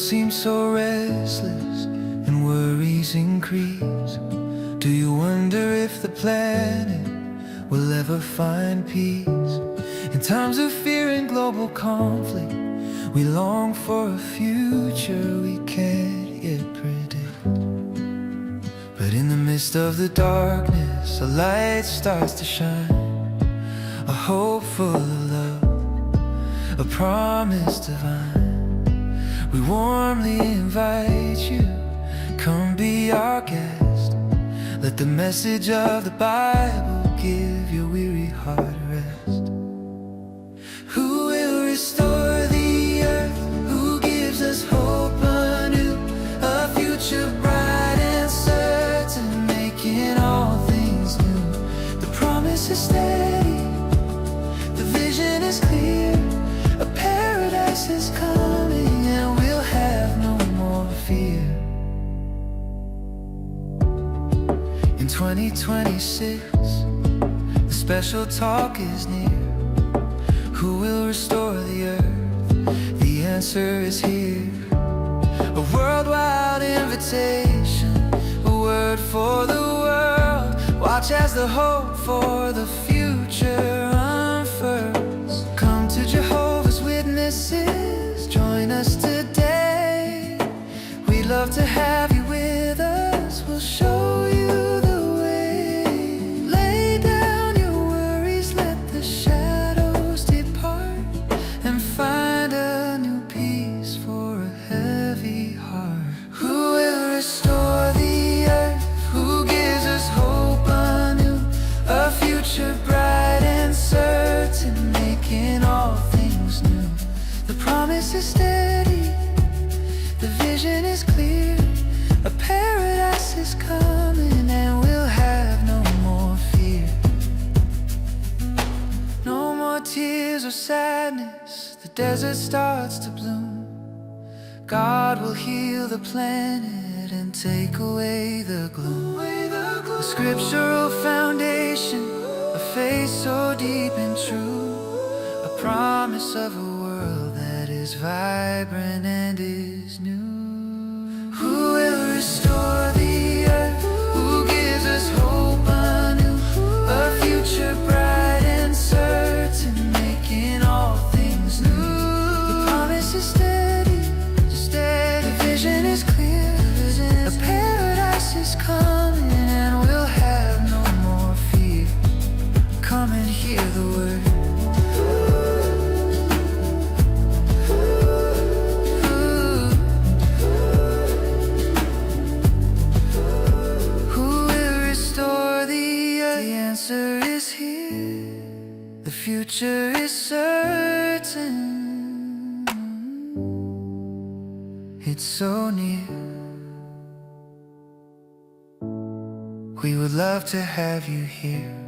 seem so restless and worries increase. Do you wonder if the planet will ever find peace? In times of fear and global conflict, we long for a future we can't yet predict. But in the midst of the darkness, a light starts to shine, a hope full of love, a promise divine. We warmly invite you, come be our guest. Let the message of the Bible give your weary heart rest. Who will restore the earth? Who gives us hope anew? A future bright and certain, making all things new. The promise is steady, the vision is clear. A paradise is coming and we'll have no more fear. In 2026, the special talk is near. Who will restore the earth? The answer is here. A worldwide invitation, a word for the world. Watch as the hope for the future unfurls. Come to Jehovah's Witnesses, join us today. We'd love to have you with us, we'll show you the way. Lay down your worries, let the shadows depart, and find a new peace for a heavy heart. Who will restore the earth? Who gives us hope anew? A future bright and certain, making all things new. The promise is steady, the vision is clear. A paradise is coming and we'll have no more fear. No more tears or sadness, the desert starts to bloom. God will heal the planet and take away the gloom. A scriptural foundation, a faith so deep and true. A promise of a world that is vibrant and is new. Who will restore the earth? Who gives us hope anew? A future bright and certain, making all things new. The promise is steady, steady. The vision is clear. A paradise is coming and we'll have no more fear. Come and hear the word. The future is certain, it's so near. We would love to have you here.